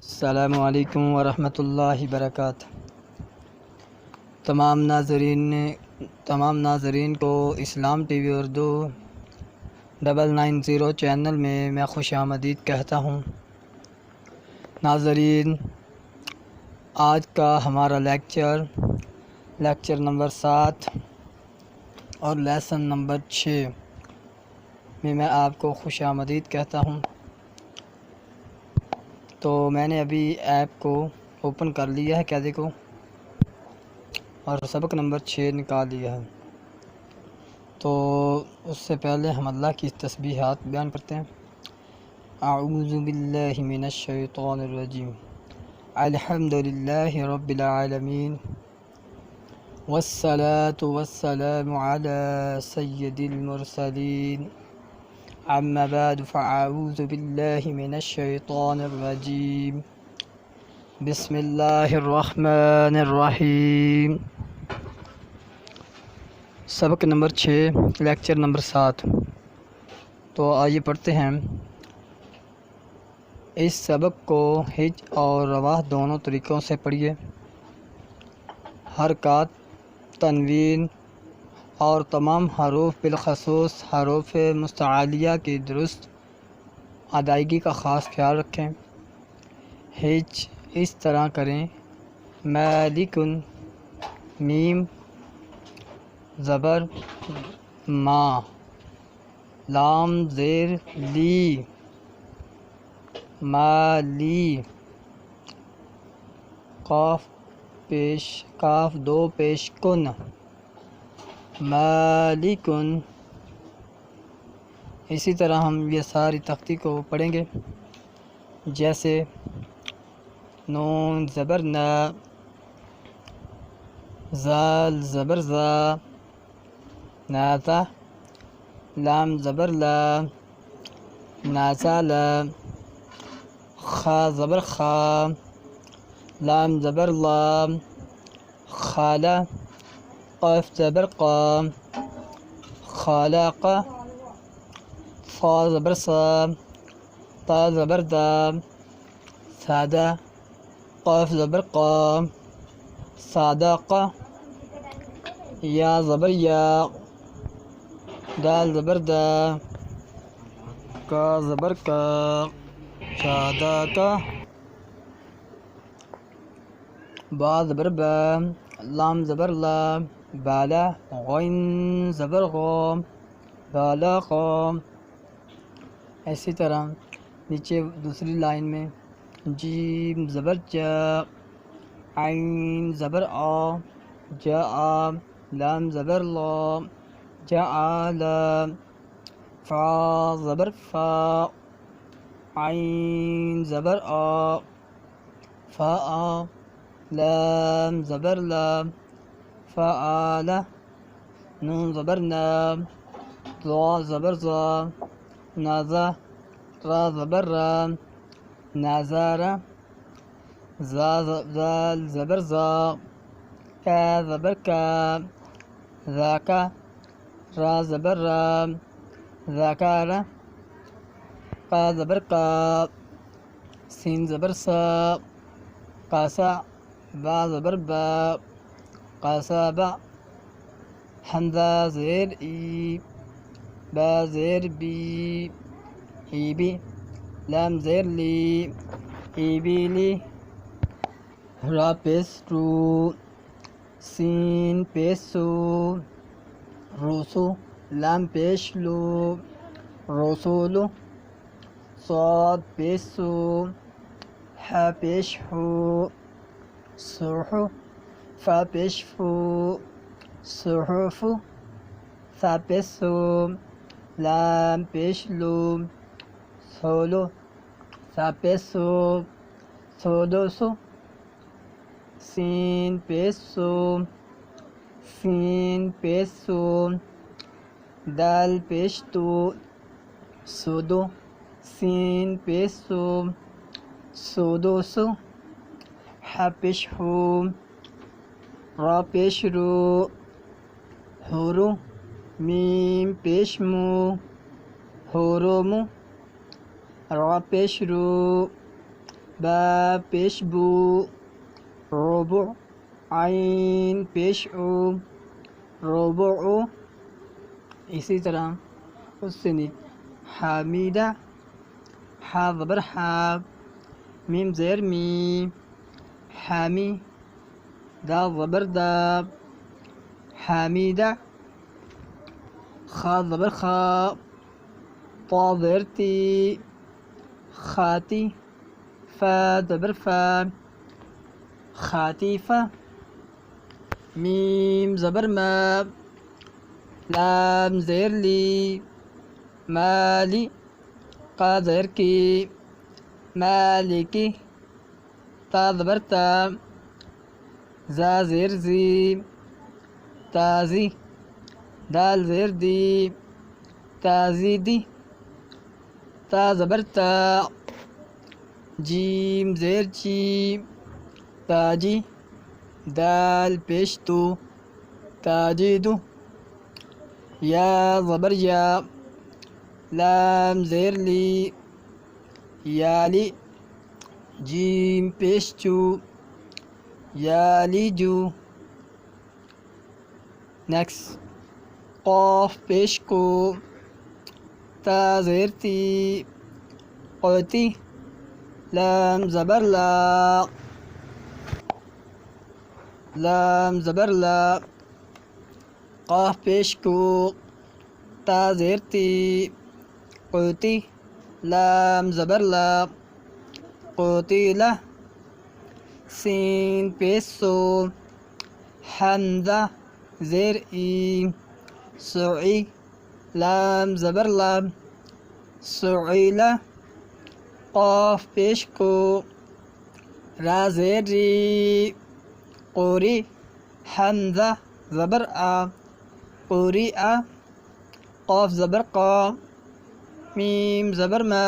السلام علیکم ورحمۃ اللہ وبرکاتہ۔ تمام ناظرین کو اسلام ٹی وی اردو 990 چینل میں خوش آمدید کہتا ہوں۔ ناظرین، آج کا ہمارا لیکچر نمبر 7 اور لیسن نمبر 6 میں آپ کو خوش آمدید کہتا ہوں۔ تو میں نے ابھی ایپ کو اوپن کر لیا ہے، کیا دیکھو، اور سبق نمبر 6 نکال لیا ہے۔ تو اس سے پہلے ہم اللہ کی تسبیحات بیان کرتے ہیں۔ اعوذ باللہ من الشیطان الرجیم، الحمد للہ رب العالمین، والصلاة والسلام علی سید المرسلین، اما بعد فاعوذ باللہ من الشیطان الرجیم، بسم اللہ الرحمن الرحیم۔ سبق نمبر 6، لیکچر نمبر 7۔ تو آئیے پڑھتے ہیں۔ اس سبق کو ہج اور رواح دونوں طریقوں سے پڑھیے۔ حرکات، تنوین اور تمام حروف بالخصوص حروف مستعلیہ کی درست ادائیگی کا خاص خیال رکھیں۔ ہج اس طرح کریں: مالکن، میم زبر ما، لام زیر لی، مالی، کاف دو پیش کن، مالکن۔ اسی طرح ہم یہ ساری تختی کو پڑھیں گے، جیسے نون زبر نا، زال زبر زا، نازا، لام زبر لا، نازالا، خا زبر خا، لام زبر لام، خالا، قاف زبر قا، خالاقا، فا زبر صا، تا زبر دا، سادا، قاف زبر قا، صادقا، یا زبر یا، دال زبر دا، کا زبر کا، شادا کا، با زبر با، لام زبر لا، بالا، غین زبر غو، بالا غو۔ اسی طرح نیچے دوسری لائن میں جیم زبر جا، عین زبر آ، جا آ، لام زبر لا، جعالا، فا زبر فا، عین زبر آ، فا آ، لام زبر لا، فعالا، نون زبر نا، ضا زبر زا، نازا، را زبر را، نازارا، زال زبر زا، کا زبر کا، ذاکا، را زبر را، ذاکارا، قا زبر قا، سین زبر سا، قاسا، با زبر با، قاسابا، حمزہ زیر ای، با زیر بی، ای بی، لام زیر لی، ای بی لی، را پیش رو، سین پیش سو، روسو، لام پیش لو، رسولو، صاد پیش سو، حا پیش ہو، سوحو، فا پیش فو، صحفو، سا پیش سو، لام پیش لو، سولو، سا پیش سو، سودوسو، سین پیش سو، سین پیش سو، دال پیش تو، سودو، سین پیش سو، سودوسو، حا پیش ہو، را پیش رو، ہورو، میم پیش مو، ہورومو، را پیش رو، با پیش بو، ربع، عین پیش او، ربع. اسی طرح اس سے حمیدہ، حا زبر حا، میم زیر می، حامی، دا زبر دا، حمیدہ، خا زبر خا، طا زیر تی، خاتی، فا زبر فا، خاتیفہ، میم زبر ما، لام زیر لی، مالی، قا زیر کی، مالکی، تا زبر تا، زا زیر زی، تازی، دال زیر دی، تازیدی، تا زبر تا، جیم زیر جی، تاجی، دال پیش تو، تاجیدو، یا زبر یا، لام زیر لی، یالی، جیم پیش چو، یالی جو. نیکسٹ قاف پیش کو، تا زیر تی، قوتی، لام زبر لا، لام زبر لا، قاف پیش کو، تا زیر تی، قوتی، لام زبر لا، قوتیلا، سین پیش سو، حمزہ زیر ای، سعی، لام زبر لام، سعیلا، قاف پیش کو، را زیر ری، قوری، حمزہ زبر آ، قوری آ، قاف زبر قا، میم زبر ما،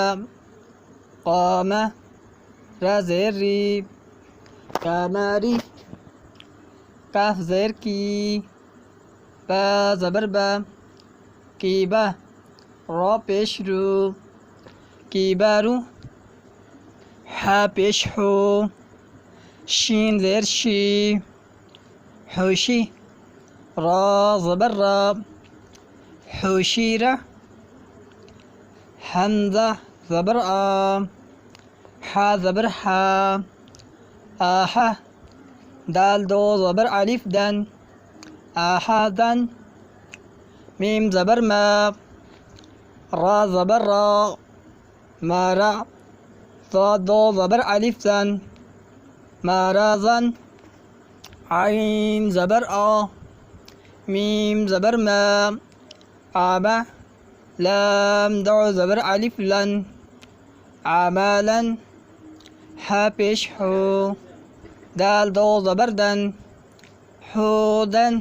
قام، را زیر ری، کاماری، کاف زیر کی، با زبر با، کیبا، را پیش رو، کیبارو، حا پیش ہو، شین زیر شی، حوشی، را زبر را، حوشیرہ، حمزہ زبر آ، حا زبر حا، آہا، دال دو زبر الف دن، آحادن، میم زبر ما، را زبر را، مارا، ضاد دو زبر الف زن، مارازن، عین زبر آ، میم زبر ما، آبا، لام دو زبر الف لن، عمالا، حا پیش ہو، دال دو زبر دن، حودن،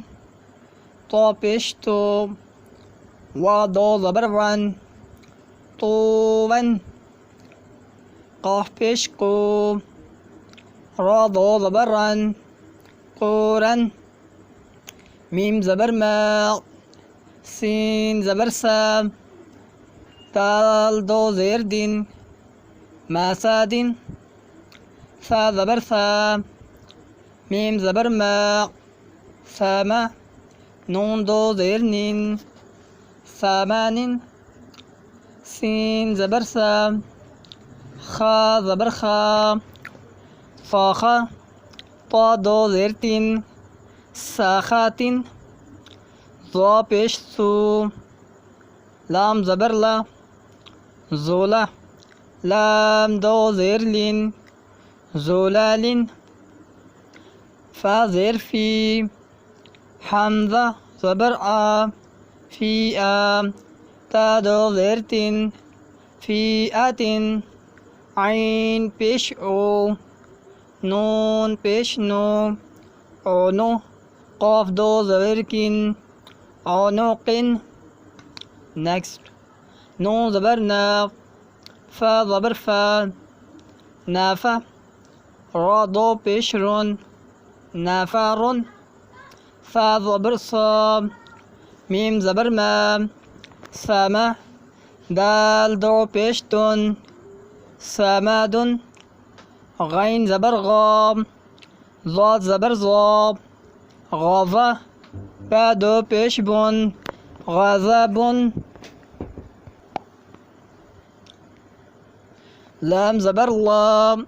تو پیش تو، وا دو زبر ون، طوون، قاف پیش کو، را دو زبر رن، قورن، میم زبر ما، سین زبر سا، دال دو زیر دن، ماسادن، ثا زبر ثا، میم زبر ما، ساما، نون دو زیر نین، سامانن، سین زبر سا، خا زبر خا، فاخا، طا دو زیر تین، ساخاتن، ضا پیش سو، لام زبر لا، زولا، لام دو زیر لین، زولالن، فا زیر فی، حمزہ زبر آ، فی آ، تا دو زیر تین، فی آتن، عین پیش او، نون پیش نو، اونو، قاف دو زبر کن، عنقن. نیکسٹ نون زبر نا، فا زبر فا، نافا، را دو پیش رون، نافارن، فا زبر صا، میم زبر ما، ساما، دال دو پیش تن، سامادن، غین زبر غام، ضاد زبر ضاب، غاضہ با دو پیش بن، غاضبن، لام زبر لام،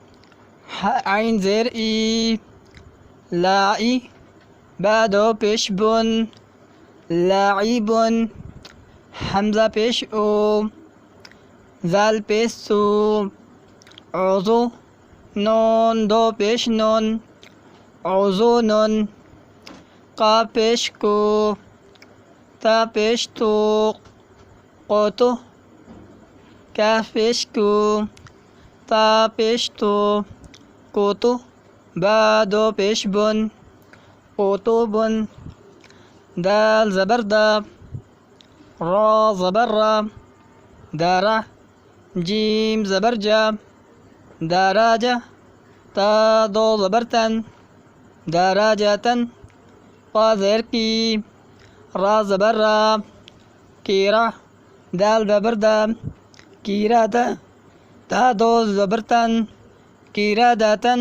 عین زیر ای، لائی با دو پیش بن، لاعبن، حمزہ پیش او، ذال پیش سو، عضو، نون دو پیش نون، عضونن، قاف پیش کو، تا پیش تو، قوتو، کاف پیش کو، تا پیش تو، کوتو، با دو پیش بن، قوتوبن، دال زبر دا، را زبر را، دارا، جیم زبر جا، داراجا، تا دو زبر تن، داراجاتن، قا زیر کی، را زبر را، کیرا، دال زبر دا، کیرا دا، تا دو زبر تن، کیرا داتن،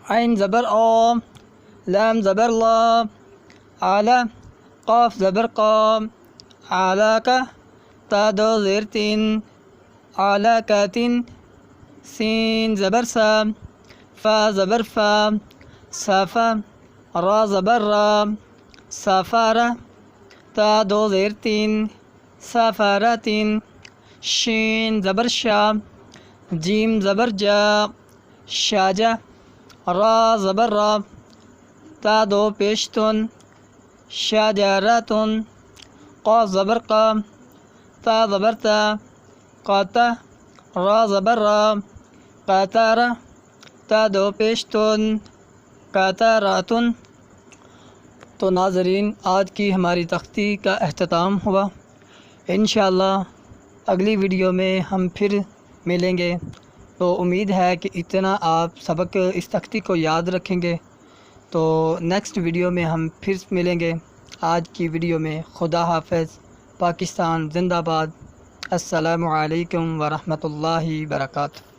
عین زبر او، لام زبر لا، اعلی، قاف زبر قام، علاکا، تا دو زیر تین، علاکاتن، سین زبر سا، فا زبر فا، صافا، را زبر را، صافارا، تا دو زیر تین، صافاراتن، شین زبر شا، جیم زبر جا، شاجا، را زبر را، تا دو پیشتن، شاجاراتن، قاف زبر قا، تا زبر تا، قاتا، را زبر را، قاتارا، تا دو پیشتن، قاتاراتن۔ تو ناظرین، آج کی ہماری تختی کا اختتام ہوا۔ انشاءاللہ اگلی ویڈیو میں ہم پھر ملیں گے، تو امید ہے کہ اتنا آپ سبق اس تختی کو یاد رکھیں گے۔ تو نیکسٹ ویڈیو میں ہم پھر ملیں گے۔ آج کی ویڈیو میں خدا حافظ، پاکستان زندہ باد، السلام علیکم ورحمۃ اللہ وبرکاتہ۔